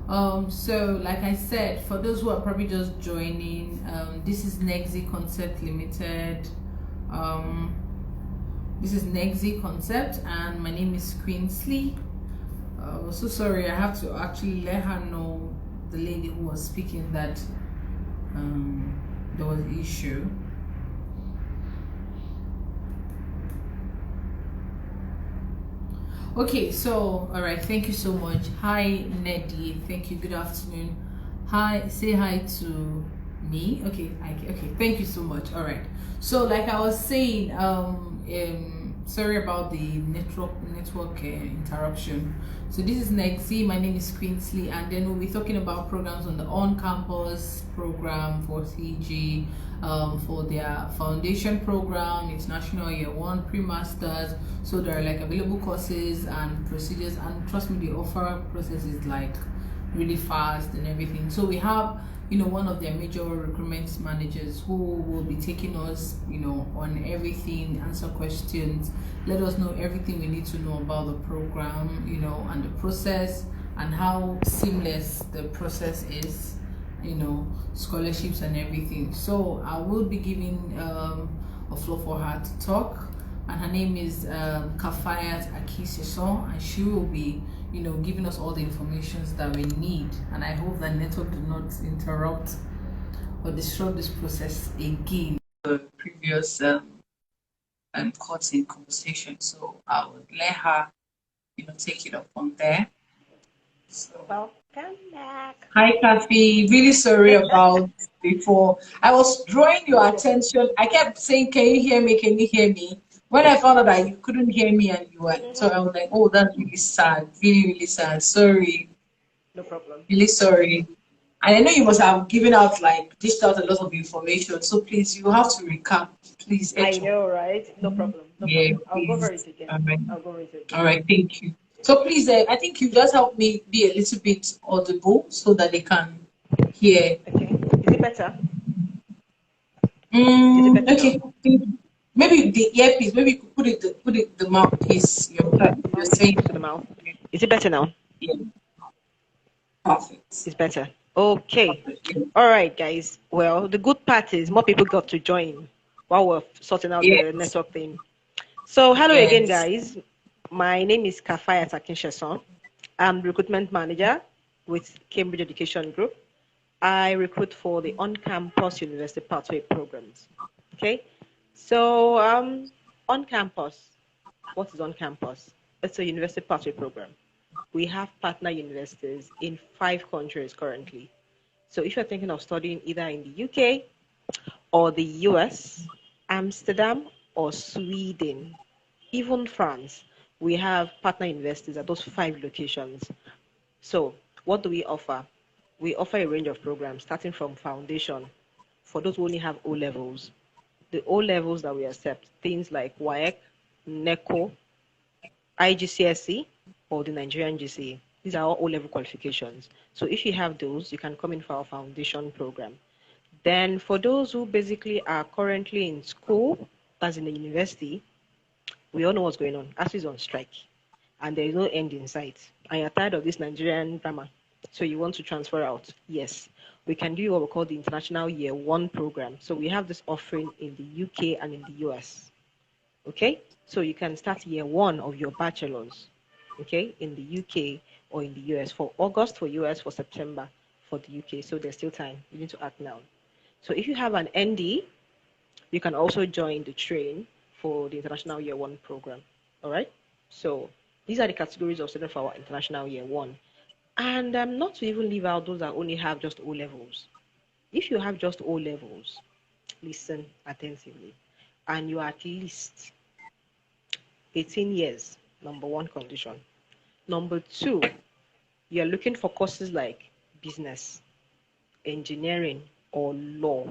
So like I said, for those who are probably just joining, this is Nexi Concept Limited. Um, this is Nexi Concept, and my name is Queensley. So sorry, I have to actually let her know, the lady who was speaking, that there was an issue. Okay, so all right, thank you so much. Hi Neddy, thank you, good afternoon. Hi, say hi to me. Okay, okay, thank you so much. All right, so like I was saying, sorry about the network interruption. So this is Nexi, my name is Queensley, and then we'll be talking about programs on the on-campus program for CEG, for their foundation program, international year 1 pre-masters. So there are like available courses and procedures, and trust me, they offer processes like really fast and everything. So we have, one of their major recruitment managers who will be taking us, on everything, answer questions, let us know everything we need to know about the program, and the process, and how seamless the process is, scholarships and everything. So I will be giving a floor for her to talk, and her name is Kafayat Akin-Sesan, and she will be giving us all the information that we need. And I hope that network do not interrupt or disrupt this process again. The previous cuts in conversation, so I would let her take it up from there. So, welcome back. Hi Kathy, really sorry about before. I was drawing your attention. I kept saying, can you hear me, can you hear me? When I found out that you couldn't hear me and you were, so I was like, oh, that's really sad, really sad. Sorry. No problem. Really sorry. And I know you must have given out, like, dished out a lot of information. So please, you have to recap, please. I know, right? No problem. No problem. I'll go over it again. All right. I'll go over it again. All right, thank you. So please, I think you just help me be a little bit audible so that they can hear. Okay. Is it better? Is it better okay. Now? Maybe the earpiece. Maybe you could put it the mouthpiece. You're saying to the mouth. Is it better now? Yeah. Perfect. It's better. Okay. All right, guys. Well, the good part is more people got to join while we're sorting out the network thing. So hello again, guys. My name is Kafayat Akin-Sesan. I'm recruitment manager with Cambridge Education Group. I recruit for the on-campus university pathway programs. Okay, so on campus, what is on campus? It's a university pathway program. We have partner universities in 5 countries currently. So if you're thinking of studying either in the UK or the US, Amsterdam or Sweden, even France, we have partner universities at those 5 locations. So what do we offer? We offer a range of programs starting from foundation for those who only have O levels. The O levels that we accept, things like WAEC, NECO, IGCSE, or the Nigerian GCE. These are all O-level qualifications. So if you have those, you can come in for our foundation program. Then for those who basically are currently in school, as in the university, we all know what's going on. ASU is on strike, and there is no end in sight. And you're tired of this Nigerian drama, so you want to transfer out. Yes, we can do what we call the International Year 1 program. So we have this offering in the UK and in the US. Okay, so you can start year 1 of your bachelor's, okay, in the UK or in the US, for August for US, for September for the UK. So there's still time. You need to act now. So if you have an ND, you can also join the train for the International Year 1 program. All right, so these are the categories of students for our International Year 1. And not to even leave out those that only have just O levels. If you have just O levels, listen attentively, and you are at least 18 years, number 1 condition. Number 2, you're looking for courses like business, engineering, or law.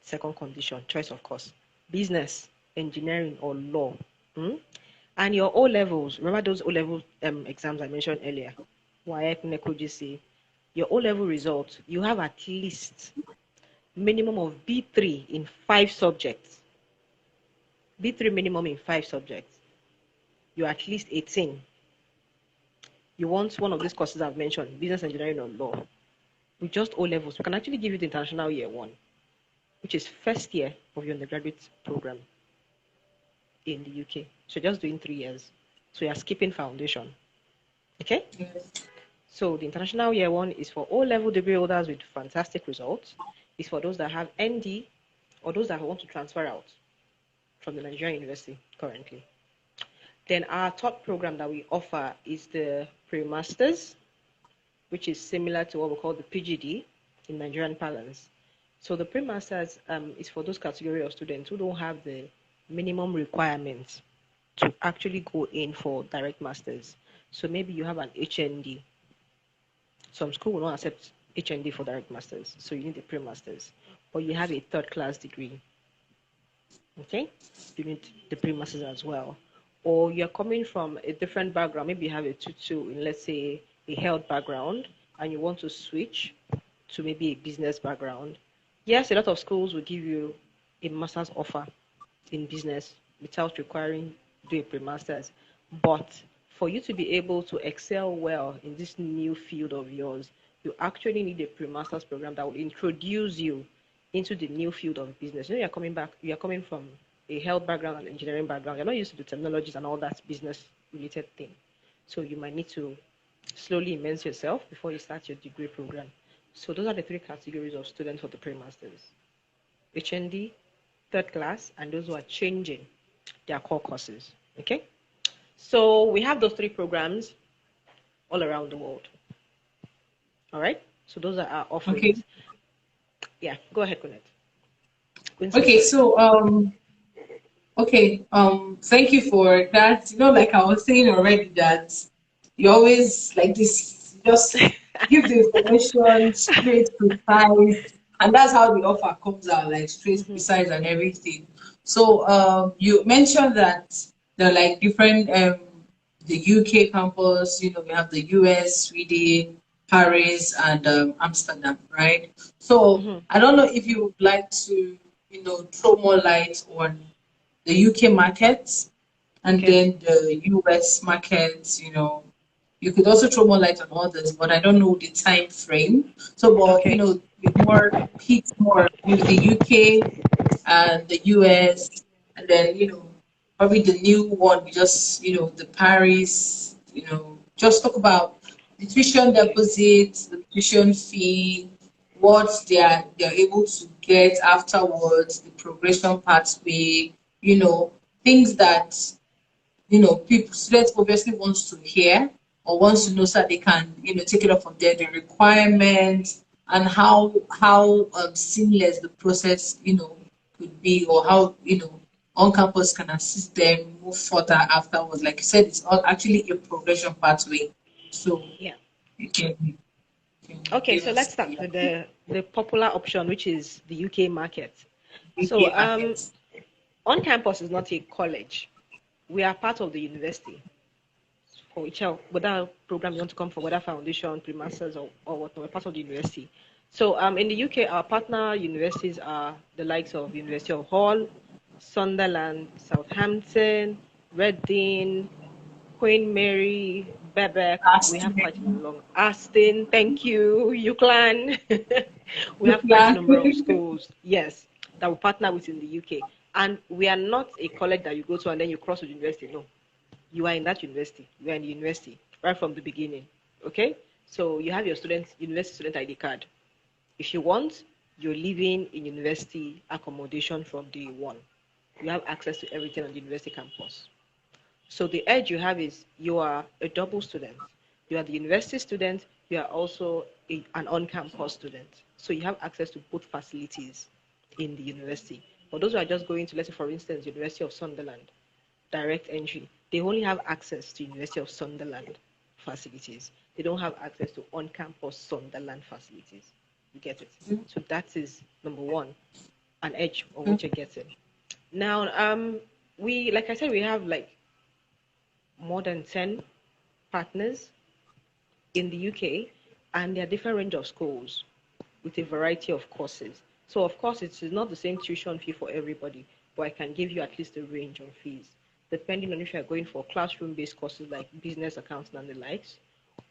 Second condition, choice of course. Business, engineering, or law. And your O levels, remember those O level exams I mentioned earlier, WAEC, NECO, GC, your O level results, you have at least minimum of B3 in 5 subjects. B3 minimum in 5 subjects. You're at least 18. you want one of these courses I've mentioned, business engineering or law, with just O levels, we can actually give you the international year one, which is first year of your undergraduate program in the UK. So just doing 3 years. So you're skipping foundation. Okay? Yes. So the international year one is for O-level degree holders with fantastic results. It's for those that have ND or those that want to transfer out from the Nigerian university currently. Then our top program that we offer is the Premasters, which is similar to what we call the PGD in Nigerian parlance. So the Premasters is for those category of students who don't have the minimum requirements to actually go in for direct masters. So maybe you have an HND. Some school will not accept HND for direct masters, so you need a pre-masters. Or you have a third-class degree. Okay, you need the pre-masters as well. Or you're coming from a different background. Maybe you have a 2-2 in, let's say, a health background, and you want to switch to maybe a business background. Yes, a lot of schools will give you a master's offer in business without requiring do a pre-masters. But for you to be able to excel well in this new field of yours, you actually need a pre-masters program that will introduce you into the new field of business. You know, you're coming from a health background and engineering background. You're not used to the technologies and all that business related thing. So you might need to slowly immerse yourself before you start your degree program. So those are the 3 categories of students for the pre-masters: HND, third class, and those who are changing their core courses. Okay? So we have those 3 programs all around the world. All right? So those are our offerings. Okay. Yeah, go ahead, Kunet. Okay, Sorry. so okay, thank you for that. You know, like I was saying already, that you always like this, just give the information straight, precise, and that's how the offer comes out, like straight, Mm-hmm. precise, and everything. So, you mentioned that there are like different, the UK campus. You know, we have the US, Sweden, Paris, and Amsterdam, right? So, Mm-hmm. I don't know if you would like to, throw more light on the UK markets and Okay. then the US markets. You could also throw more light on others, but I don't know the time frame. So, but Okay. with more peaks, more with the UK and the US, and then probably the new one. We just the Paris. Just talk about the tuition deposits, the tuition fee, what they're able to get afterwards, the progression pathway. Things that people students obviously wants to hear or wants to know, so that they can take it up from there, the requirements, and how seamless the process could be, or how on campus can assist them move further afterwards. Like you said, it's all actually a progression pathway. So Yeah. you can Okay, give so us let's start with the popular option, which is the UK market. the So UK markets. on campus is not a college. We are part of the university. For whether program you want to come for, whether foundation, pre-masters, or whatnot, we're part of the university. So in the UK, our partner universities are the likes of University of Hull, Sunderland, Southampton, Reading, Queen Mary, Bebek. We have quite a Asking long Aston. Thank you, UCLan. We the have quite a plan. number of schools, yes, that we partner with in the UK. And we are not a college that you go to and then you cross with university. No, you are in that university. You are in the university right from the beginning. Okay? So you have your university student ID card. If you want, you're living in university accommodation from day one. You have access to everything on the university campus. So the edge you have is you are a double student. You are the university student, you are also an on-campus student. So you have access to both facilities in the university. For those who are just going to, let's say, for instance, University of Sunderland, direct entry, they only have access to University of Sunderland facilities. They don't have access to on-campus Sunderland facilities. You get it? So that is number one, an edge on which you're getting. Now, we, like I said, we have like more than 10 partners in the UK, and there are different range of schools with a variety of courses. So of course, it is not the same tuition fee for everybody, but I can give you at least a range of fees, depending on if you're going for classroom-based courses like business accounting and the likes,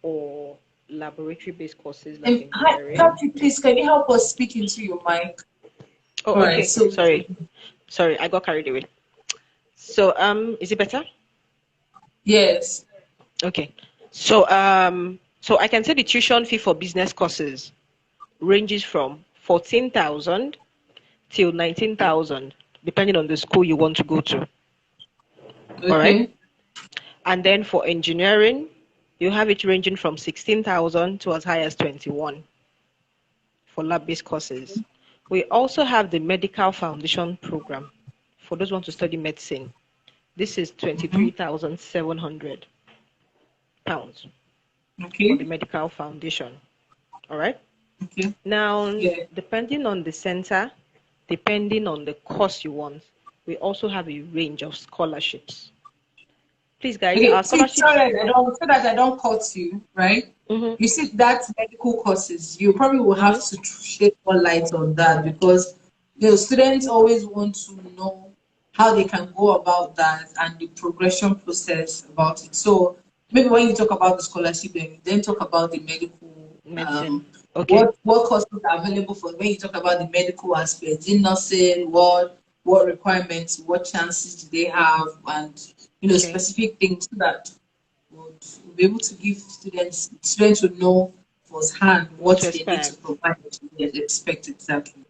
or laboratory-based courses like And hi, engineering. Kathy, please, can you help us speak into your mic? Oh, All right, okay. so Sorry, I got carried away. So, is it better? yes. Okay. So I can say the tuition fee for business courses ranges from 14,000 till 19,000, depending on the school you want to go to. All right. Okay. And then for engineering, you have it ranging from 16,000 to as high as 21 for lab-based courses. We also have the medical foundation program for those who want to study medicine. This is Mm-hmm. 23,700 pounds for the Okay. medical foundation. All right. Okay. Now, Yeah. depending on the center, depending on the course you want, we also have a range of scholarships. Please, guys, Okay. our See, scholarships. sorry, I don't so that I don't cut you, right? Mm-hmm, You see that medical courses, you probably will have mm-hmm, to shed more light on that because students always want to know how they can go about that and the progression process about it. So maybe when you talk about the scholarship, then talk about the medical medicine. Okay. what courses are available for when you talk about the medical aspect in nursing, what requirements, what chances do they have, and Okay. specific things so that would be able to give students would know firsthand What what to they need to expect? provide to expect exactly.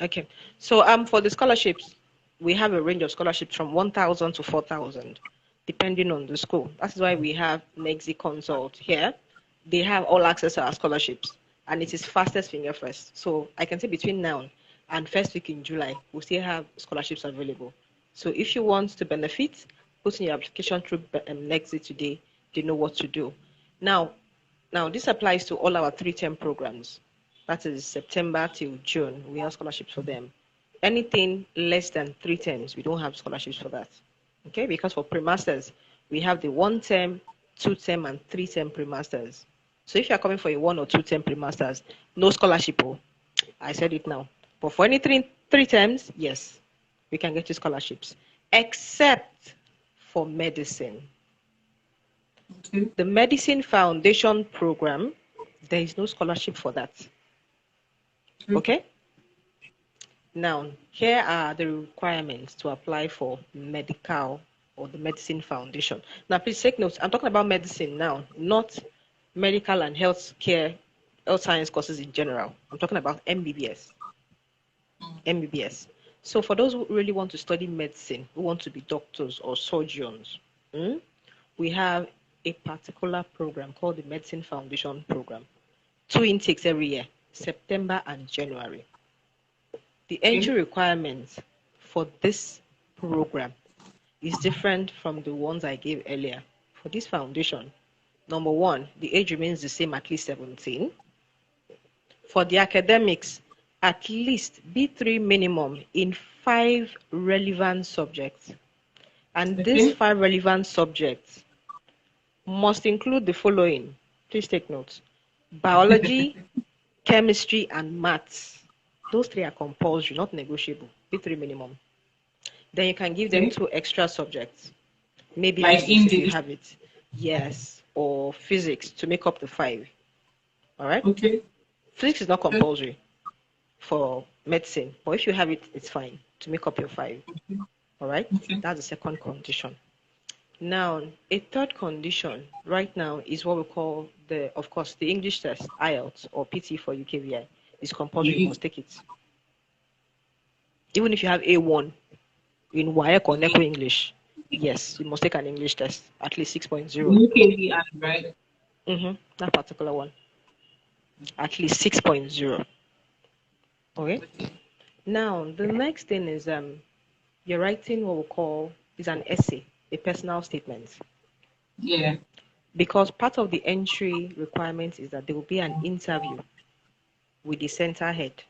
Okay. So for the scholarships, we have a range of scholarships from 1,000 to 4,000, depending on the school. That's why we have Nexi Consult here. They have all access to our scholarships, and it is fastest finger first. So I can say between now and first week in July, we still have scholarships available. So if you want to benefit, put in your application through Nexi today. They know what to do. Now, now this applies to all our 3-term programs. That is September till June. We have scholarships for them. Anything less than 3 terms, we don't have scholarships for that. Okay, because for pre-masters, we have the 1-term, 2-term, and 3-term pre-masters. So if you're coming for a 1 or 2-term pre-masters, no scholarship. Oh, I said it now. But for any three terms, yes, we can get you scholarships, except for medicine. Okay. The Medicine Foundation program, there is no scholarship for that. Okay? Now, here are the requirements to apply for medical or the Medicine Foundation. Now, please take notes. I'm talking about medicine now, not medical and health science courses in general. I'm talking about MBBS. MBBS. So, for those who really want to study medicine, who want to be doctors or surgeons, we have a particular program called the Medicine Foundation Program. 2 intakes every year, September and January. The entry Okay. requirements for this program is different from the ones I gave earlier. For this foundation, number one, the age remains the same, at least 17. For the academics, at least B3 minimum in 5 relevant subjects. And these Okay. 5 relevant subjects must include the following. Please take notes. Biology, chemistry, and maths. Those 3 are compulsory, not negotiable. B3 minimum. Then you can give them Okay. 2 extra subjects. Maybe Like English if you English. have it. Yes. Or physics to make up the 5. All right? Okay. Physics is not Okay. compulsory for medicine, but if you have it, it's fine to make up your 5. All right? Okay. That's the second condition. Now, a third condition right now is what we call of course, the English test, IELTS or PT for UKVI is compulsory. You You must take it. Even if you have A1 in WAEC or NECO English, yes, you must take an English test, at least 6.0. UKVI, right? That particular one, at least 6.0. Okay. Now, the next thing is you're writing what we call is an essay, a personal statement. Yeah. Because part of the entry requirement is that there will be an interview with the center head.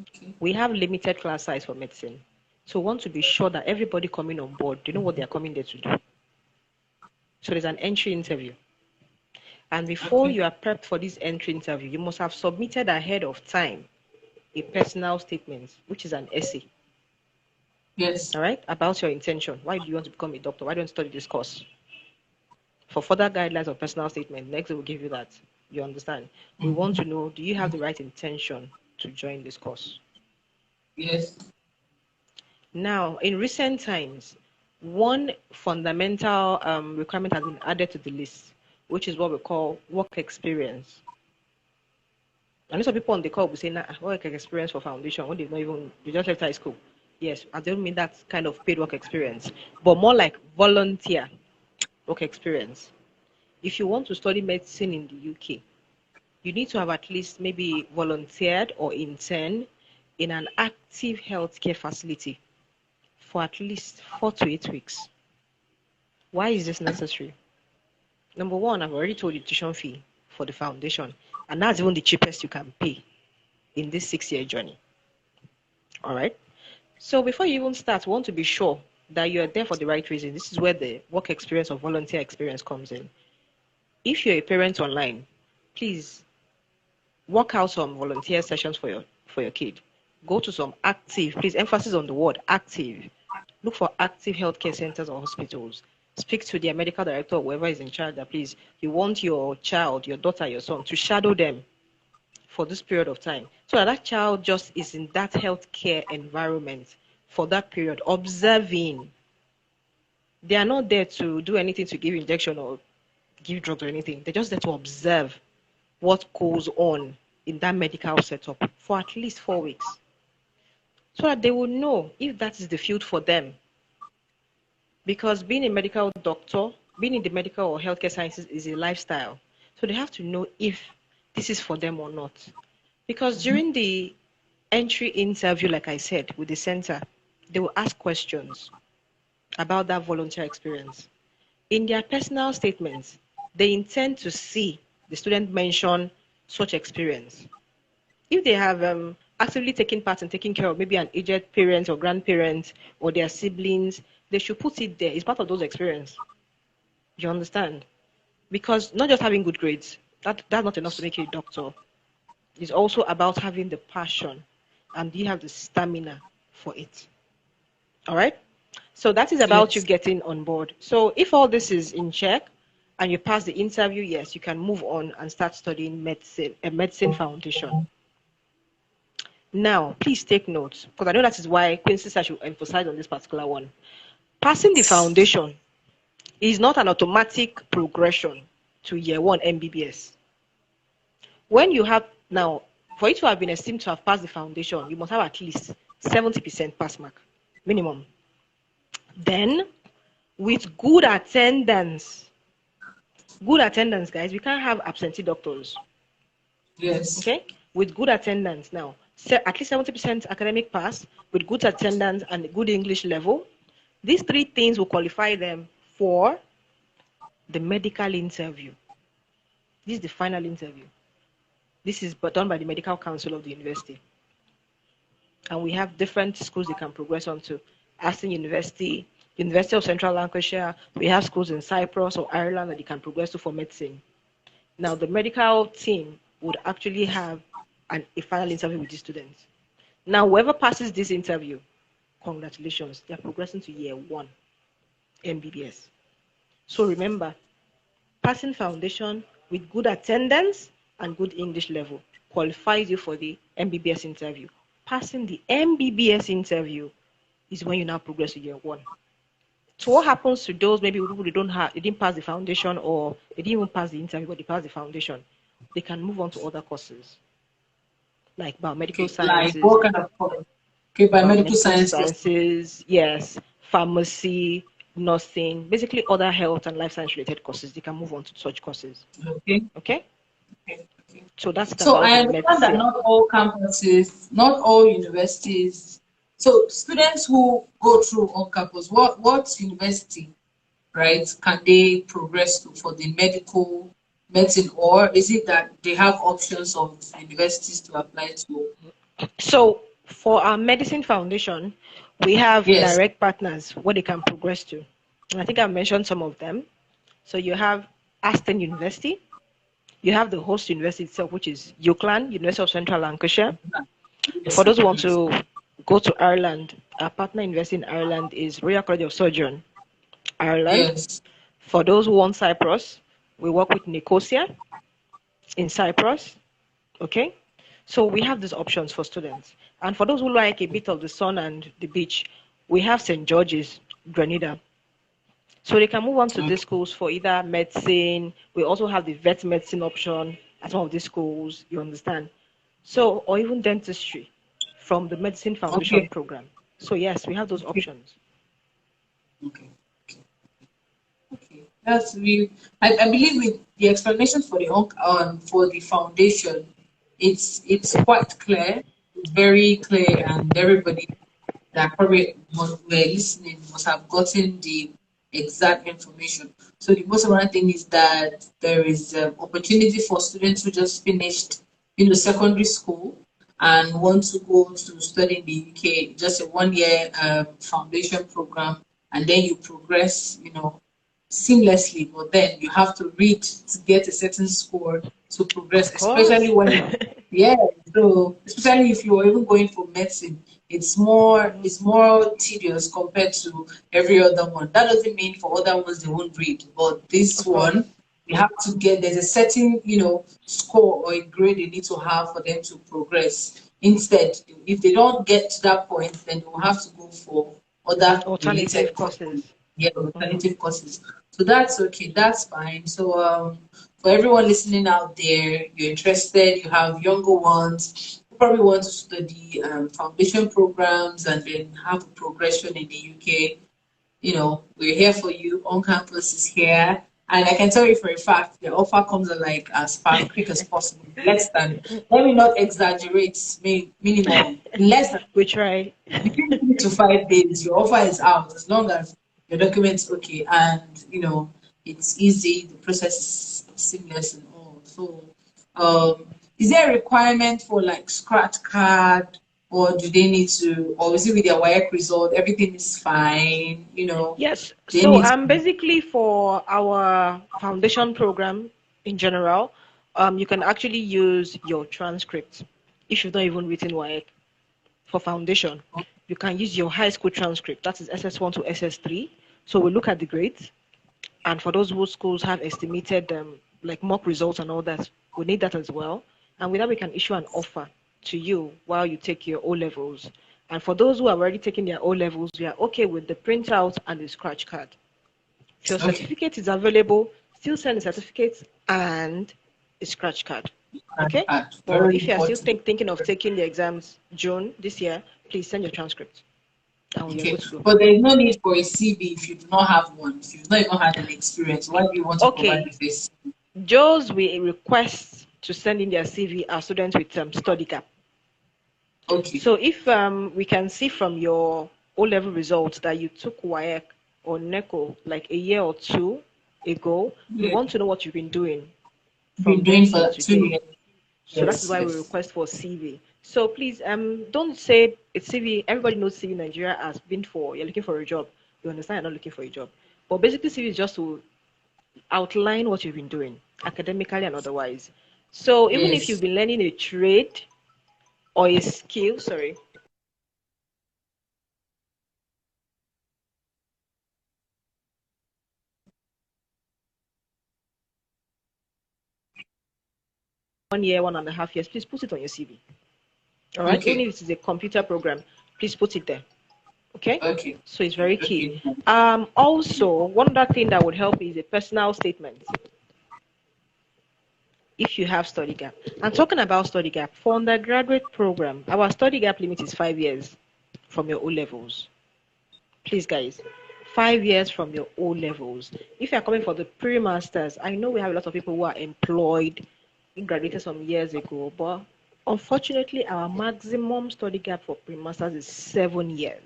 Okay. We have limited class size for medicine. So we want to be sure that everybody coming on board, they know what they're coming there to do. So there's an entry interview. And before Okay. you are prepped for this entry interview, you must have submitted ahead of time a personal statement, which is an essay. Yes. All right, about your intention. Why do you want to become a doctor? Why do you want to study this course? For further guidelines of personal statement, next we'll give you that. You understand? We want to know, do you have the right intention to join this course? Yes. Now, in recent times, one fundamental requirement has been added to the list, which is what we call work experience. I know some people on the call will say, nah, work experience for foundation when they just left high school. Yes, I don't mean that kind of paid work experience, but more like volunteer work experience. If you want to study medicine in the UK, you need to have at least maybe volunteered or interned in an active healthcare facility for at least 4 to 8 weeks. Why is this necessary? Number one, I've already told you tuition fee for the foundation, and that's even the cheapest you can pay in this 6-year journey. All right. So before you even start, we want to be sure that you're there for the right reason. This is where the work experience or volunteer experience comes in. If you're a parent online, please work out some volunteer sessions for your kid. Go to some active, please emphasis on the word active. Look for active healthcare centers or hospitals. Speak to their medical director or whoever is in charge that please, you want your child, your daughter, your son to shadow them for this period of time. So that child just is in that healthcare environment for that period, observing. They are not there to do anything to give injection or give drugs or anything. They're just there to observe what goes on in that medical setup for at least 4 weeks. So that they will know if that is the field for them. Because being a medical doctor, being in the medical or healthcare sciences is a lifestyle. So they have to know if this is for them or not. Because during the entry interview, like I said, with the center, they will ask questions about that volunteer experience. In their personal statements, they intend to see the student mention such experience. If they have actively taken part in taking care of maybe an aged parent or grandparent or their siblings, they should put it there. It's part of those experiences. You understand? Because not just having good grades, that's not enough to make you a doctor. It's also about having the passion and you have the stamina for it. All right? So that is about you getting on board. So if all this is in check and you pass the interview, yes, you can move on and start studying medicine, a medicine foundation. Now, please take notes, because I know that is why Quincy said I should emphasize on this particular one. Passing the foundation is not an automatic progression to year 1 MBBS. When you have, now, for you to have been esteemed to have passed the foundation, you must have at least 70% pass mark, minimum. Then, with good attendance, guys, we can't have absentee doctors. Yes. Okay? With good attendance now, at least 70% academic pass, with good attendance and good English level. These 3 things will qualify them for the medical interview. This is the final interview. This is done by the medical council of the university. And we have different schools they can progress on to. Aston University, University of Central Lancashire. We have schools in Cyprus or Ireland that they can progress to for medicine. Now, the medical team would actually have a final interview with the students. Now, whoever passes this interview, congratulations, they're progressing to year 1 MBBS. So remember, passing foundation with good attendance and good English level qualifies you for the MBBS interview. Passing the MBBS interview is when you now progress to year 1. So what happens to those maybe who they didn't pass the foundation or they didn't even pass the interview but they passed the foundation? They can move on to other courses like biomedical sciences. Like what kind of course? Okay, biomedical sciences. Yes, pharmacy, nursing, basically other health and life science related courses. They can move on to such courses. Okay. So that's so I understand that not all campuses, not all universities. So students who go through on campus, what university, right, can they progress to for the medicine, or is it that they have options of universities to apply to? So for our medicine foundation, we have direct partners what they can progress to. And I think I've mentioned some of them. So you have Aston University, you have the host university itself, which is UCLan, University of Central Lancashire. For those who want to go to Ireland, our partner university in Ireland is Royal College of Surgeons, Ireland. For those who want Cyprus, we work with Nicosia in Cyprus. Okay, so we have these options for students. And for those who like a bit of the sun and the beach, we have St. George's, Grenada. So they can move on to these schools for either medicine. We also have the vet medicine option at some of these schools, you understand? So, or even dentistry from the medicine foundation program. So yes, we have those options. Okay. Okay, that's really. I believe with the explanation for the foundation, it's quite clear, it's very clear, and everybody that probably were listening must have gotten the exact information. So the most important thing is that there is opportunity for students who just finished, secondary school and want to go to study in the UK, just a 1 year foundation program, and then you progress, seamlessly. But then you have to read to get a certain score to progress, Of course. especially when, yeah. So especially if you're even going for medicine, it's more tedious compared to every other one. That doesn't mean for other ones they won't read, but this one you have to get, there's a certain score or a grade they need to have for them to progress. Instead, if they don't get to that point, then they will have to go for other Alternative related courses. Yeah, alternative courses. So that's okay, that's fine. So for everyone listening out there, you're interested, you have younger ones who probably want to study foundation programs and then have a progression in the UK. We're here for you. On campus is here. And I can tell you for a fact, the offer comes in like as fast, quick as possible. Let me not exaggerate, minimum, less than We try. between 3 to 5 days, your offer is out as long as your documents okay and it's easy, the process is seamless and all. So is there a requirement for like scratch card, or do they need to, or is it with their WIEC result, everything is fine, Yes. they So need basically for our foundation program in general, you can actually use your transcript if you've not even written WIEC. For foundation, you can use your high school transcript. That is SS1 to SS3. So we look at the grades, and for those whose schools have estimated like mock results and all that, we need that as well. And with that, we can issue an offer to you while you take your O levels. And for those who have already taken their O levels, we are okay with the printout and the scratch card. If your okay. certificate is available, still send the certificate and a scratch card. Okay? But if you are still thinking of taking the exams June this year, please send your transcript. And we are Okay, good to go. but there's no need for a CV if you do not have one. If you've not even had any experience, why do you want to provide Okay. with this? Those we request to send in their CV are students with study gap. Okay. So if we can see from your O-level results that you took WIEC or NECO like a year or two ago, we want to know what you've been doing from then till today. So that's why we request for CV. So please don't say it's CV. Everybody knows CV Nigeria has been for you're looking for a job. You understand you're not looking for a job. But basically CV is just to outline what you've been doing academically and otherwise. So even if you've been learning a trade or a skill, sorry. One year, 1.5 years, please put it on your CV. All right. Even if it is a computer program, please put it there. Okay. Okay. So it's very key. Also, one other thing that would help is a personal statement. If you have study gap. And talking about study gap, for undergraduate program, our study gap limit is 5 years from your O levels. Please, guys, 5 years from your O levels. If you're coming for the pre-masters, I know we have a lot of people who are employed, graduated some years ago, but unfortunately, our maximum study gap for pre-masters is 7 years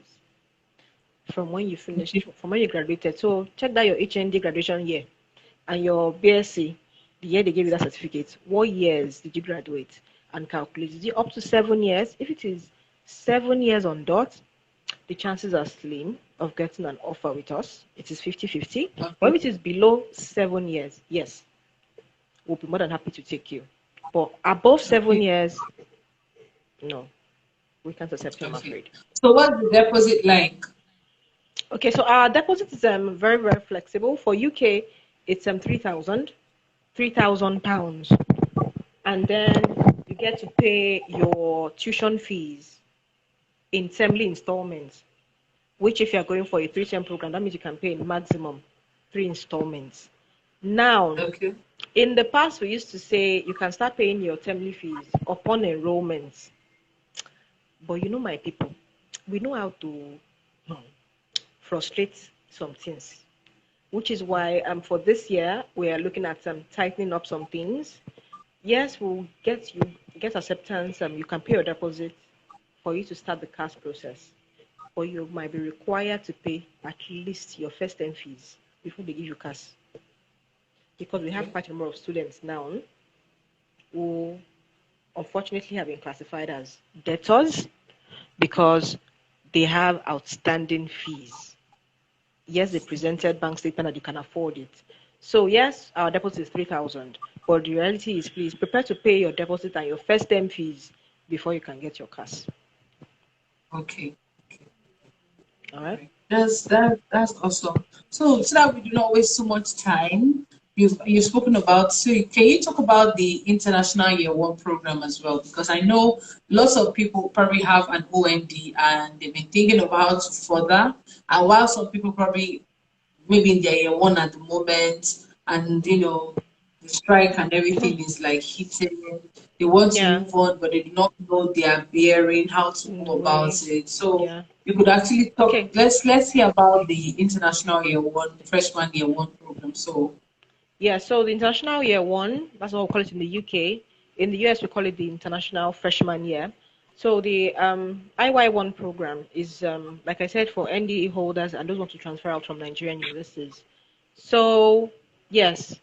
from when you finished, from when you graduated. So check that your HND graduation year and your BSc, the year they gave you that certificate. What years did you graduate? And calculate. Is it up to 7 years? If it is 7 years on dot, the chances are slim of getting an offer with us. It is 50-50. But if it is below 7 years, yes, we'll be more than happy to take you. But above 7 years, no, we can't accept you, I'm afraid. So what's the deposit like? Okay, so our deposit is very, very flexible. For UK, it's 3,000 pounds, and then you get to pay your tuition fees in termly installments. Which, if you're going for a 3-term program, that means you can pay in maximum 3 installments. Now, Okay. in the past, we used to say you can start paying your termly fees upon enrollment. But you know, my people, we know how to frustrate some things, which is why for this year we are looking at tightening up some things. Yes, we'll get acceptance. You can pay your deposit for you to start the CAS process, or you might be required to pay at least your first 10 fees before they give you CAS, because we have Okay. quite a number of students now who unfortunately have been classified as debtors because they have outstanding fees. Yes, they presented bank statement that you can afford it. So yes, our deposit is 3,000, but the reality is, please prepare to pay your deposit and your first term fees before you can get your CAS. Okay. All right. Right. That's awesome. So that we do not waste so much time, you've spoken about. So can you talk about the International Year One program as well? Because I know lots of people probably have an OND and they've been thinking about further. And while some people probably maybe in their year one at the moment, and the strike and everything is like hitting. They want to Yeah. move on, but they do not know their bearing, how to In go the way. about it. So Yeah. you could actually talk. Okay. Let's hear about the international year one, the freshman year one program. So Yeah, so the International Year One, that's what we call it in the UK. In the US, we call it the International Freshman Year. So the IY1 program is, like I said, for NDE holders and those who want to transfer out from Nigerian universities. So, yes,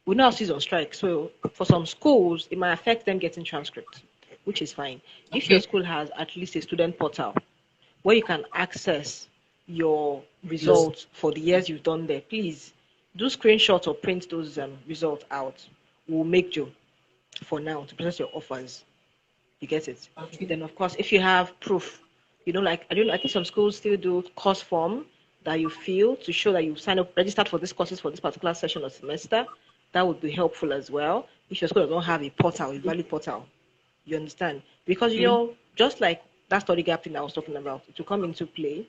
we know our on strike. So, for some schools, it might affect them getting transcripts, which is fine. If your okay, school has at least a student portal where you can access your yes, results for the years you've done there, please do screenshots or print those results out. We'll make Joe for now to process your offers. You get it? okay, Then, of course, if you have proof, like I don't know, I think some schools still do course form that you fill to show that you signed up, registered for these courses for this particular session or semester. That would be helpful as well. If your school doesn't have a portal, a valid portal, you understand? Because okay, just like that study gap thing I was talking about, it will come into play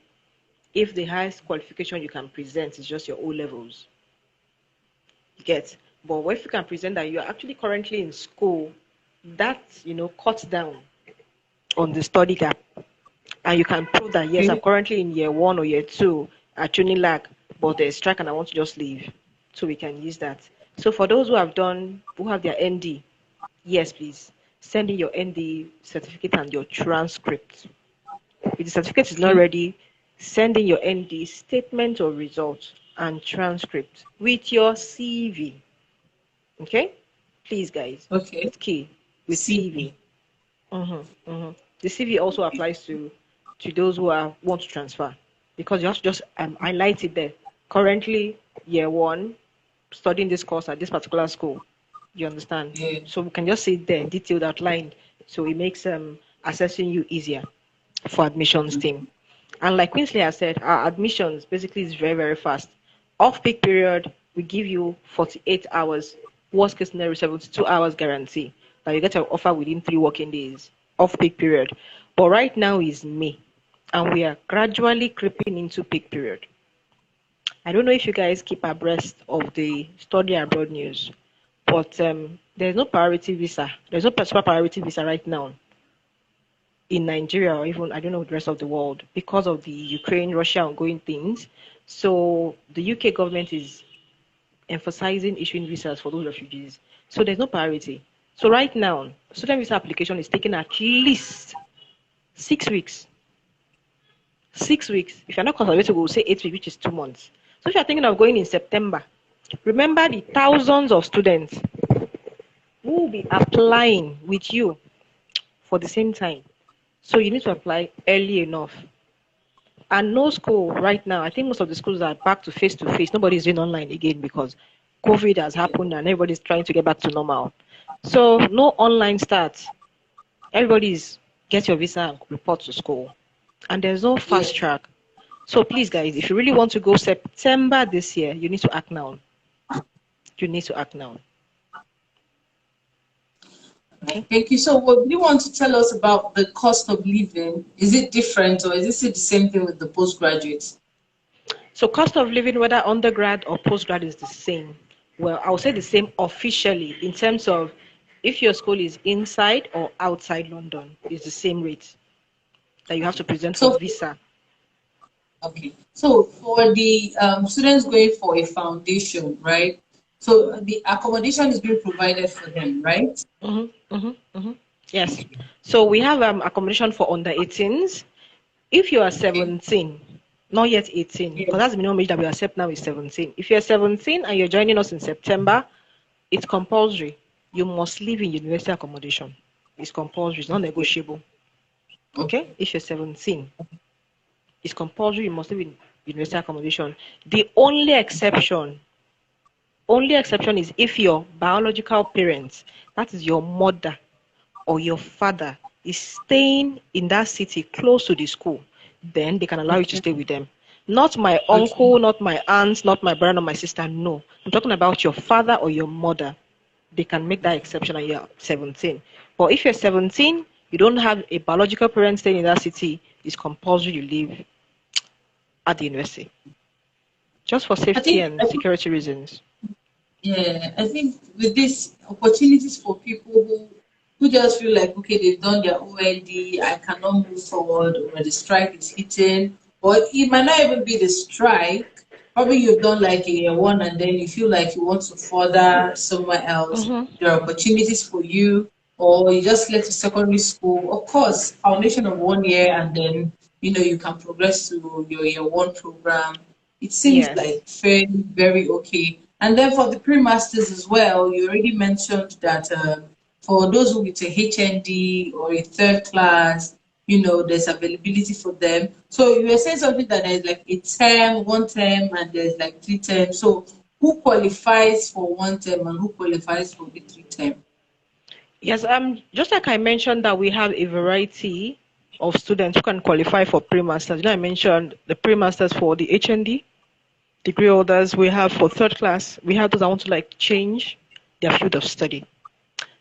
if the highest qualification you can present is just your O levels. You get, but if you can present that you are actually currently in school, that cuts down on the study gap, and you can prove that yes, I'm okay, currently in year one or year two at Unilag, but there's strike and I want to just leave, so we can use that. So for those who have their ND, yes, please send in your ND certificate and your transcript. If the certificate is not okay, ready, send in your ND statement of results and transcript with your CV. Okay? Please, guys, okay. it's key with CV. CV. The CV also applies to those who want to transfer, because you have to just highlight it there. Currently, year one, studying this course at this particular school. You understand? Yeah. So we can just see it there, detailed, outlined. So it makes assessing you easier for admissions team. And like Queensley has said, our admissions basically is very, very fast. Off peak period, we give you 48 hours, worst case scenario, 72 hours guarantee that you get an offer within 3 working days. Off peak period. But right now is May, and we are gradually creeping into peak period. I don't know if you guys keep abreast of the study abroad news, but there's no priority visa. There's no super priority visa right now in Nigeria, or even I don't know the rest of the world, because of the Ukraine Russia ongoing things. So the UK government is emphasizing issuing visas for those refugees. So there's no priority. So right now, student visa application is taking at least 6 weeks. 6 weeks. If you're not conservative, we'll say 8 weeks, which is 2 months. So if you're thinking of going in September, remember the thousands of students who will be applying with you for the same time. So you need to apply early enough. And no school right now, I think most of the schools are back to face to face. Nobody's doing online again because COVID has happened and everybody's trying to get back to normal. So no online starts. Everybody's get your visa and report to school. And there's no Yeah. fast track. So please, guys, if you really want to go September this year, you need to act now. You need to act now. Okay. Thank you. So what do you want to tell us about the cost of living? Is it different or is it the same thing with the postgraduates? So cost of living, whether undergrad or postgrad, is the same. Well, I would say the same officially in terms of if your school is inside or outside London, it's the same rate that you have to present for So, visa. okay. So for the students going for a foundation, right? So the accommodation is being provided for them, right? Yes. So we have accommodation for under 18s. If you are Okay. 17, not yet 18, Yeah. because that's the minimum age that we accept now is 17. If you're 17 and you're joining us in September, it's compulsory. You must live in university accommodation. It's compulsory. It's not negotiable. Okay? If you're 17, it's compulsory. You must live in university accommodation. The only exception is if your biological parents, that is your mother or your father, is staying in that city close to the school, then they can allow you to stay with them. Not my Okay. uncle, not my aunt, not my brother, or my sister. No. I'm talking about your father or your mother. They can make that exception and you're 17. But if you're 17, you don't have a biological parent staying in that city, it's compulsory you live at the university. Just for I safety think and security reasons. Yeah, I think with this opportunities for people who just feel like okay, they've done their OLD, I cannot move forward, or the strike is hitting, or it might not even be the strike. Probably you've done like a year one, and then you feel like you want to further somewhere else. Mm-hmm. There are opportunities for you, or you just left to secondary school. Of course, foundation of 1 year, and then you can progress to your year one program. It seems Yes. like very, very okay. And then for the pre-masters as well, you already mentioned that for those who with a HND or a third class, there's availability for them. So you were saying something that there's like a term, 1 term, and there's like 3 terms. So who qualifies for 1 term and who qualifies for the 3 term? Yes, just like I mentioned that we have a variety of students who can qualify for pre-masters. I mentioned the pre-masters for the HND, degree holders. We have for third class, we have those that want to like change their field of study.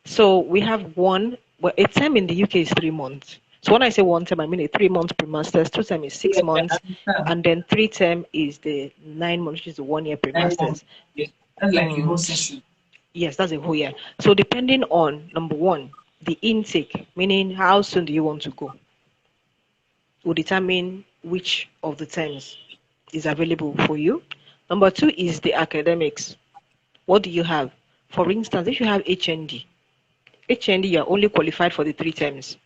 So we have a term in the UK is 3 months. So when I say 1 term, I mean a 3 month pre-masters, 2 term is six Yeah, months, I and then 3 term is the 9 months, which is the 1 year understand. pre-masters. Yeah, that's like a whole Mm, session. yes, that's a whole year. So depending on number one, the intake, meaning how soon do you want to go, will determine which of the terms is available for you. Number two is the academics. What do you have? For instance, if you have HND, you're only qualified for the 3 terms.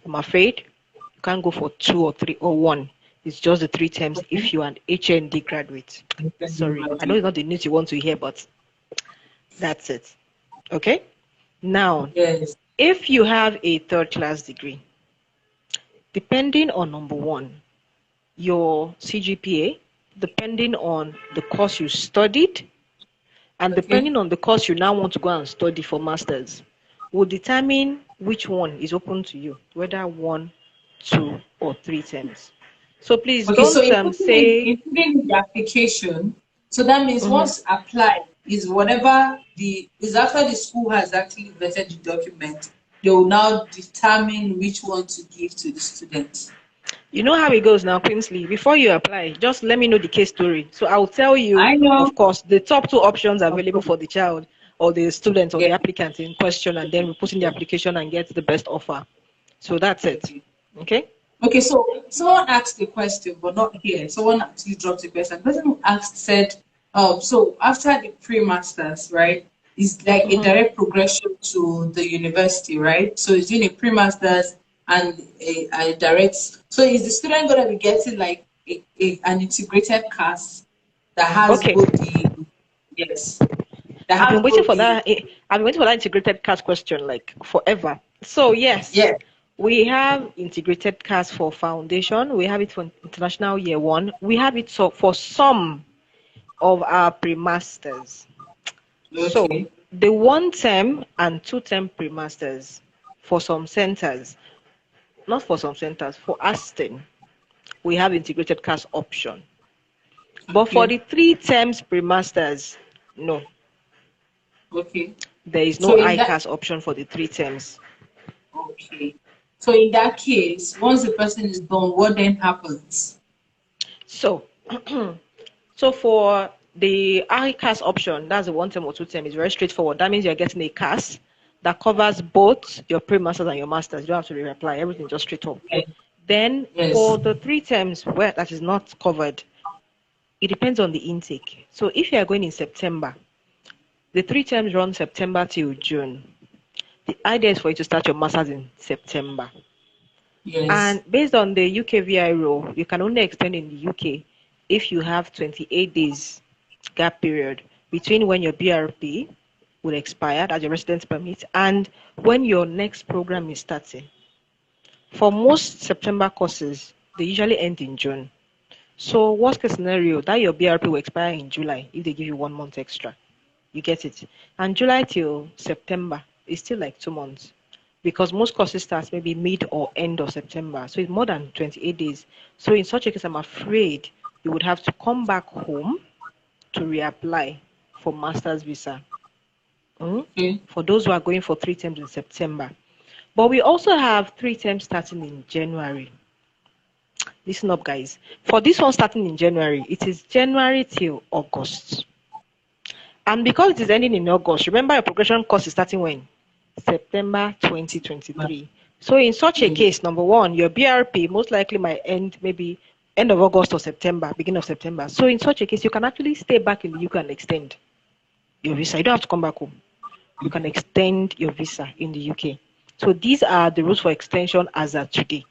I'm afraid you can't go for 2 or 3 or 1. It's just the 3 terms if you're an HND graduate. Sorry, I know it's not the news you want to hear, but that's it. Okay? Now, Yes. if you have a third class degree, depending on number one, your CGPA, depending on the course you studied, and Okay. depending on the course you now want to go and study for masters, will determine which one is open to you, whether 1, 2, or 3 terms. So please Okay, so don't say, including the application, so that means mhm. once applied is whatever is after the school has actually vetted the document, they will now determine which one to give to the students. You know how it goes now, Queensley. Before you apply, just let me know the case story. So I'll tell you, I know. of course, the top 2 options Of available course. for the child or the student or Yeah. the applicant in question, and then we put in the application and get the best offer. So that's it. Okay. Okay? Okay, so someone asked a question, but not here. Someone actually dropped a question. The person who asked said, so after the pre-masters, right, is like a Mhm. direct progression to the university, right? So it's doing a pre-masters and a direct. So is the student going to be getting like an integrated class that has Okay. both the, yes, that I've has been waiting both for the, that. I've been waiting for that integrated CAS question like forever. So yes, yeah, we have integrated CAS for foundation. We have it for international year one. We have it for some of our pre-masters. So okay, the 1 term and 2 term pre-masters for some centers, not for some centers, for Aston. we have integrated CAS option. But for the 3 terms pre-masters, no. Okay. There is no So in that, ICAS option for the 3 terms. okay. So in that case, once the person is done, what then happens? So, so for the ICAS option, that's the 1 term or 2 term, is very straightforward. That means you're getting a CAS that covers both your pre-masters and your masters. You don't have to reapply. Everything just straight up. Yes. Then Yes. for the 3 terms where that is not covered, it depends on the intake. So if you are going in September, the 3 terms run September till June. The idea is for you to start your masters in September. Yes. And based on the UKVI rule, you can only extend in the UK if you have 28 days gap period between when your BRP will expire, as your residence permit, and when your next program is starting. For most September courses, they usually end in June. So worst case scenario, that your BRP will expire in July if they give you 1 month extra. You get it? And July till September is still like 2 months, because most courses start maybe mid or end of September. So it's more than 28 days. So in such a case, I'm afraid you would have to come back home to reapply for master's visa. Okay. For those who are going for 3 terms in September. But we also have 3 terms starting in January. Listen up, guys. For this one starting in January, it is January till August. And because it is ending in August, remember your progression course is starting when? September 2023. So in such a case, number one, your BRP most likely might end maybe end of August or September, beginning of September. So in such a case, you can actually stay back in the UK and extend your visa. You don't have to come back home. You can extend your visa in the UK. So these are the rules for extension as of today.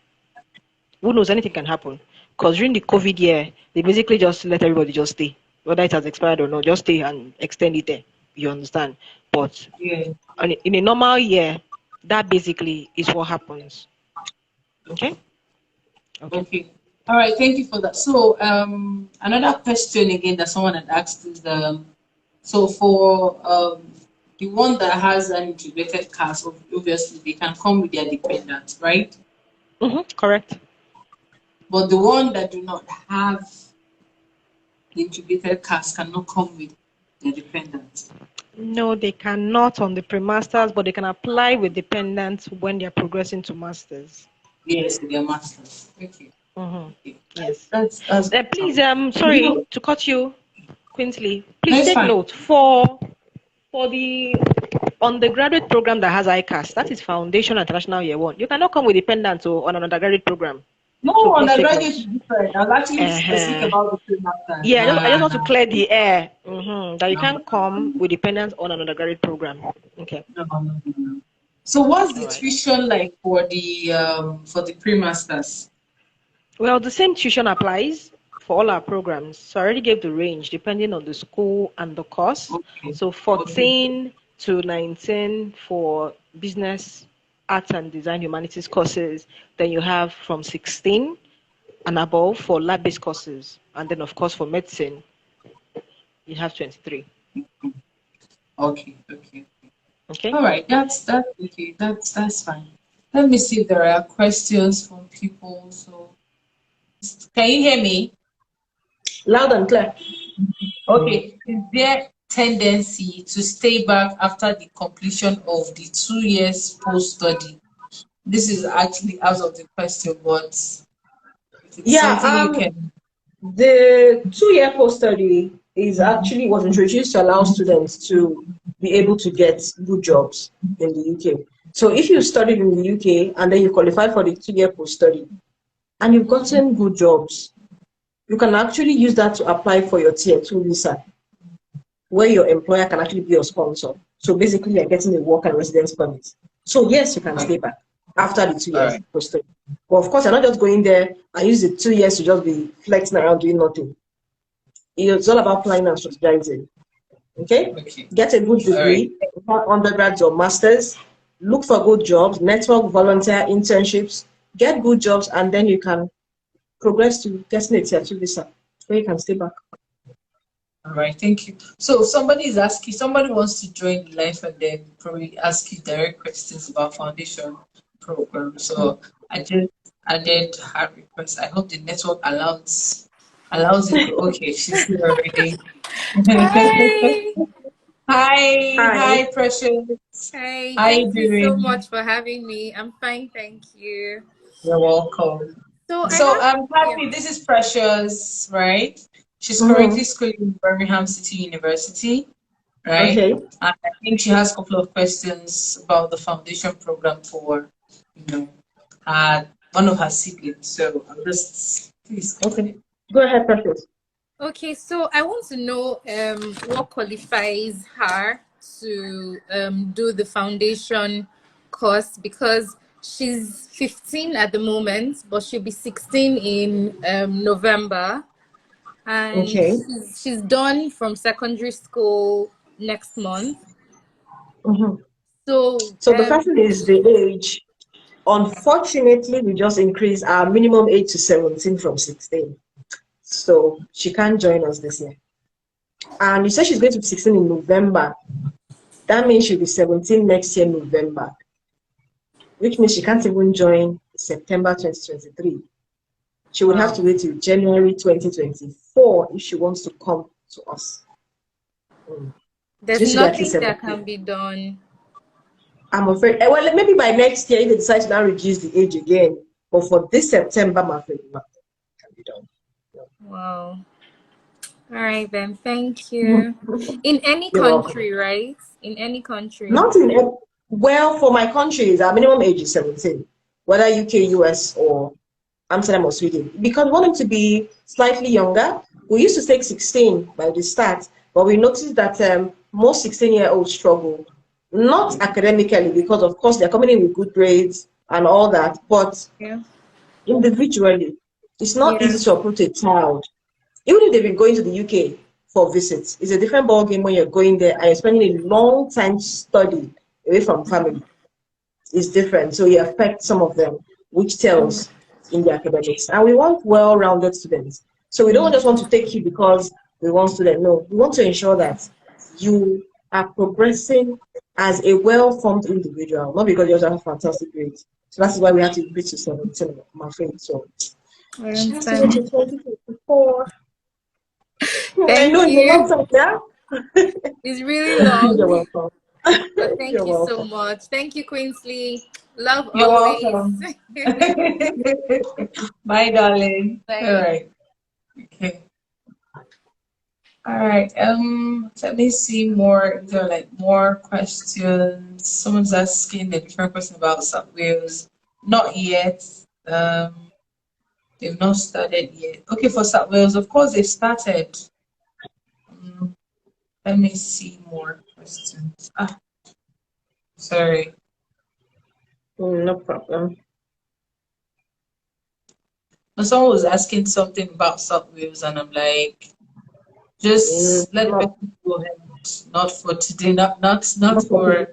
Who knows, anything can happen. Because during the COVID year, they basically just let everybody just stay. Whether it has expired or not, just stay and extend it there. You understand? But in a normal year, that basically is what happens. Okay? Okay. All right. Thank you for that. So, another question again that someone had asked is, so for the one that has an integrated CAS, obviously they can come with their dependents, right? Correct. But the one that do not have the integrated CAS cannot come with their dependents. No, they cannot on the pre-masters, but they can apply with dependents when they are progressing to masters. Yes, their masters. Okay. Okay. Yes. That's please, sorry to cut you, Quinsley. Please take fine. note for the undergraduate program that has ICAS, that is Foundation International Year 1. You cannot come with dependents on an undergraduate program. No, so undergraduate is different. I was actually specific about the pre-masters. Yeah, I just want to clear the air that you can't come with dependents on an undergraduate program. Okay. No. So what's the tuition like for the pre-masters? Well, the same tuition applies for all our programs. So I already gave the range depending on the school and the course. Okay. So 14 to 19 for business, arts and design humanities courses. Then you have from 16 and above for lab-based courses. And then of course for medicine, you have 23. Okay. All right, that's okay. That's fine. Let me see if there are questions from people. So can you hear me? Loud and clear. Okay. Is there tendency to stay back after the completion of the 2 years post-study? This is actually out of the question, but yeah, the 2-year post-study was introduced to allow students to be able to get good jobs in the UK. So if you studied in the UK and then you qualified for the 2-year post-study and you've gotten good jobs, you can actually use that to apply for your Tier 2 visa, where your employer can actually be your sponsor. So basically, you're getting a work and residence permit. So yes, you can stay back after the 2 years post-study. But of course, you're not just going there and use the 2 years to just be flexing around doing nothing. It's all about planning and strategizing. Okay? Get a good degree, undergrads or masters, look for good jobs, network, volunteer, internships, get good jobs, and then you can progress to getting a Tier 2 visa where you can stay back. All right, thank you. So somebody wants to join the live and then probably ask you direct questions about foundation. program. So I just added her request. I hope the network allows it. Okay, she's here already. Hi. Hi. Hi, Precious. Hi. How you Thank you so doing? much for having me. I'm fine, thank you. You're welcome. So I So have, I'm yeah. happy. This is Precious, right? She's currently Mm-hmm. schooling in Birmingham City University, right? Okay. And I think she has a couple of questions about the foundation program for, you know, one of her siblings. So I'm just please go Okay. ahead. Go ahead, Precious. Okay, so I want to know what qualifies her to do the foundation course because she's 15 at the moment, but she'll be 16 in November. And Okay. she's done from secondary school next month. Mm-hmm. So So the first thing is the age. Unfortunately, we just increased our minimum age to 17 from 16. So she can't join us this year. And you said she's going to be 16 in November. That means she'll be 17 next year, November, which means she can't even join September 2023. She would have wow, to wait till January 2024 if she wants to come to us. there's She should be at least nothing that 17. can be done. I'm afraid, well, maybe by next year, if they decide to now reduce the age again. But for this September, I'm afraid nothing can be done. Wow. All right then. Thank you. In any You're welcome. country, right? In any country. Not in, well, for my countries, our minimum age is 17, whether UK, US, or Amsterdam or Sweden. Because we want them to be slightly younger. We used to take 16 by the start, but we noticed that most 16-year-olds struggle, not academically, because of course they're coming in with good grades and all that, but Yeah. individually. It's not Yeah. easy to uproot a child. Even if they've been going to the UK for visits, it's a different ballgame when you're going there and you're spending a long time studying away from family. It's different. So it affects some of them, which tells in the academics. And we want well-rounded students. So we don't just want to take you because we want students. No, we want to ensure that you are progressing as a well-formed individual, not because you also have fantastic grades. So that's why we have to increase to 17, I'm afraid. So I she has to wait understand. till 2024. I know Thank it's a long you. time, yeah? It's really You're long, welcome. but thank You're you so welcome. much. Thank you, Queensley. Love You're always. welcome. Bye, darling. All Bye. right. Okay. All right. Let me see more. If there are like more questions. Someone's asking a different question about sub wheels. Not yet. They've not started yet. Okay, for sub wheels, of course they've started. Um, let me see more questions. Ah, sorry. No problem. Now, someone was asking something about sub wheels, and I'm like, just let the No, person go ahead. Not for today. Not no problem. for.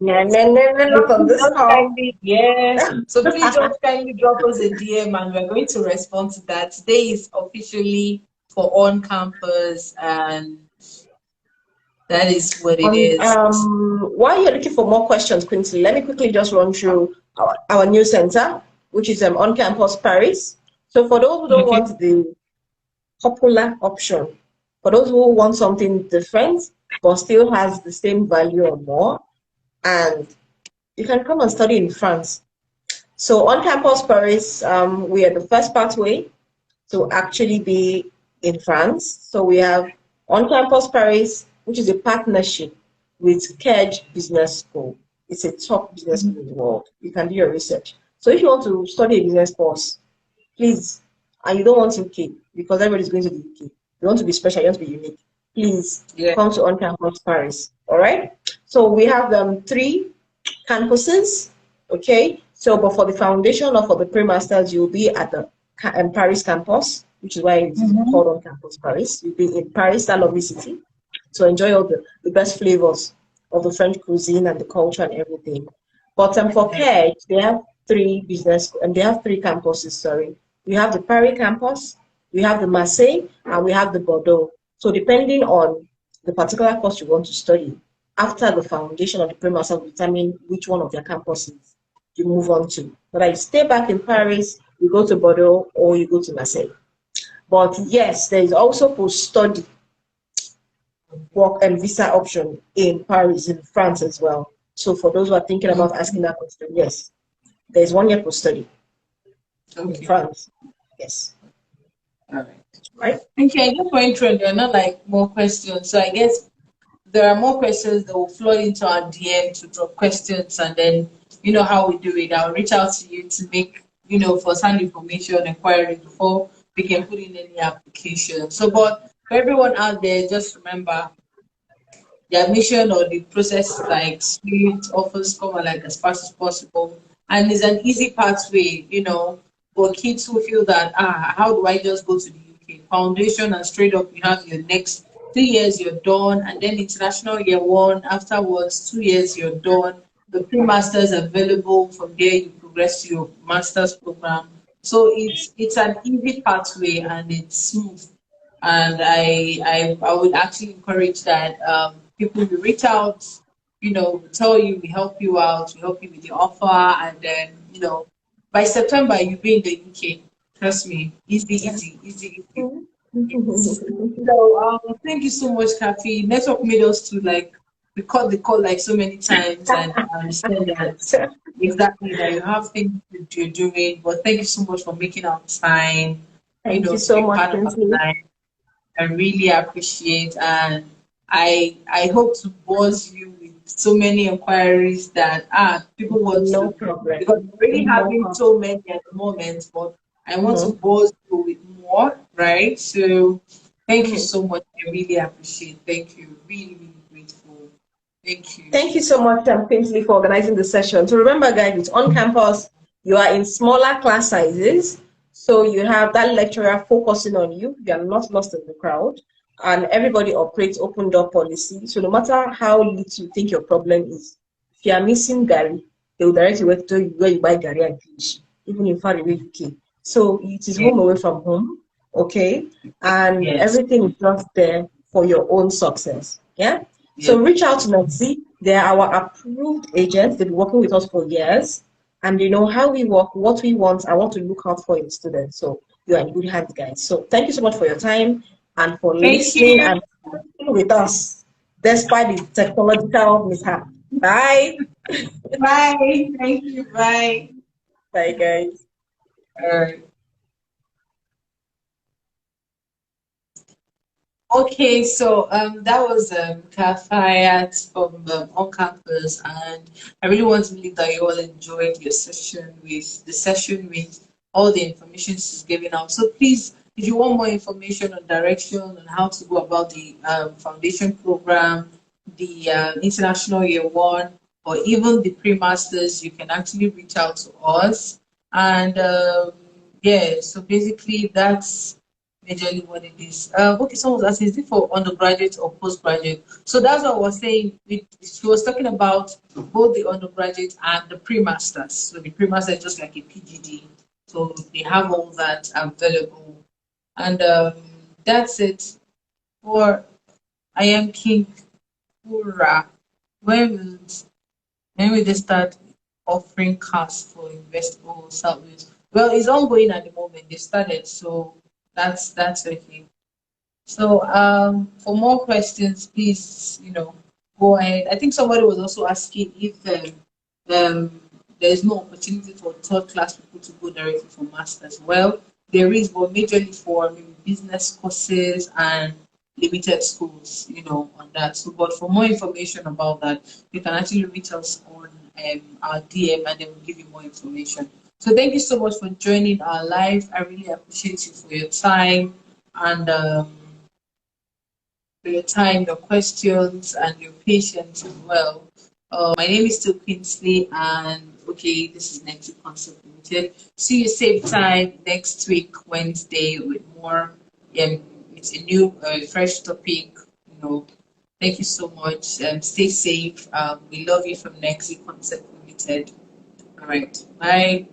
No, no, no, no, not on this Just call. kindly, yeah. So please just kindly drop us a DM and we're going to respond to that. Today is officially for on campus, and that is what it is. While you're looking for more questions, Quincy, let me quickly just run through our new center, which is on campus Paris. So for those who don't Okay. want the popular option, for those who want something different but still has the same value or more, and you can come and study in France. So on campus Paris, we are the first pathway to actually be in France. So we have on campus Paris, which is a partnership with CEG Business School. It's a top business school in the world. You can do your research. So if you want to study a business course, please, and you don't want UK because everybody's going to the UK. You want to be special, you want to be unique. Please Yeah. come to on campus Paris. All right. So we have 3 campuses. Okay. So, but for the foundation or for the pre-masters, you'll be at the Paris campus, which is why it's called on campus Paris. You'll be in Paris, that lovely city, to enjoy all the best flavors of the French cuisine and the culture and everything. But for CAG, they have 3 business, and they have 3 campuses, sorry. We have the Paris campus, we have the Marseille, and we have the Bordeaux. So depending on the particular course you want to study, after the foundation of the pre-master will determine which one of their campuses you move on to. Whether you stay back in Paris, you go to Bordeaux, or you go to Marseille. But yes, there is also post-study work and visa option in Paris, in France as well. So for those who are thinking about asking that question, yes, there is 1 year post-study in France. Yes. All right. Right? Okay, I just went through, there are not like more questions. So I guess there are more questions that will flood into our DM to drop questions, and then you know how we do it. I'll reach out to you to make, for some information inquiry before we can put in any application. So, but for everyone out there, just remember the admission or the process is like swift, offers come like as fast as possible, and it's an easy pathway, for kids who feel that how do I just go to the UK foundation and straight up you have your next 3 years you're done, and then international year one afterwards 2 years you're done. The pre-masters available from there you progress to your master's program. So it's an easy pathway and it's smooth, and I would actually encourage that people will reach out, tell you we help you out, we help you with the offer, and then by September you'll be in the UK. Trust me, easy, easy, easy, easy. So thank you so much, Kathy. Network made us to like record the call like so many times, and I understand that exactly that you have things that you're doing. But thank you so much for making our time, Thank you to so be much, part of our Kinsley. life. I really appreciate, and I hope to buzz you with so many inquiries that people want No to, problem. because we're already No having problem. so many at the moment, but I want to Mhm. buzz you with more, right? So thank you Mhm. so much. I really appreciate. Thank you. Really, really grateful. Thank you. Thank you so much, Kinsley, for organizing the session. So remember, guys, it's on campus. You are in smaller class sizes. So you have that lecturer focusing on you. You are not lost in the crowd. And everybody operates open door policy. So no matter how little you think your problem is, if you are missing Gary, they will direct you where you buy Gary and fish, even in far away UK. So it is Yes. home away from home, okay? And Yes. everything is just there for your own success. Yeah? So Yes. reach out to Nancy. They are our approved agents. They've been working with us for years. And they know how we work, what we want, and what to look out for in students. So you are in good hands, guys. So thank you so much for your time and for Thank listening you. and sticking with us despite the technological mishap. Bye. Bye. Thank you. Bye. Bye, guys. All right. Okay, so that was Kafayat from on campus, and I really want to believe that you all enjoyed your session with all the information she's giving out. So please, if you want more information on direction on how to go about the foundation program, the international year one, or even the pre-masters, you can actually reach out to us. And yeah, so basically that's majorly what it is. Okay, someone was asking, is it for undergraduate or postgraduate? So that's what I was saying. She was talking about both the undergraduate and the pre-masters. So the pre-master is just like a PGD. So they have all that available. And that's it for I Am King Pura. When will, when will they start offering cars for investable salaries? Well, it's ongoing at the moment. They started, so that's okay. So for more questions, please, go ahead. I think somebody was also asking if there is no opportunity for third class people to go directly for masters. Well, there is, but majorly for maybe business courses and limited schools, on that. So, but for more information about that, you can actually reach us on our DM, and then we'll give you more information. So, thank you so much for joining our live. I really appreciate you for your time and for your time, your questions, and your patience as well. My name is still Queensley, and okay, this is Next Week Concept Limited. See you same time next week, Wednesday, with more. It's a new, fresh topic. Thank you so much. Stay safe. We love you from Next Week Concept Limited. All right, bye.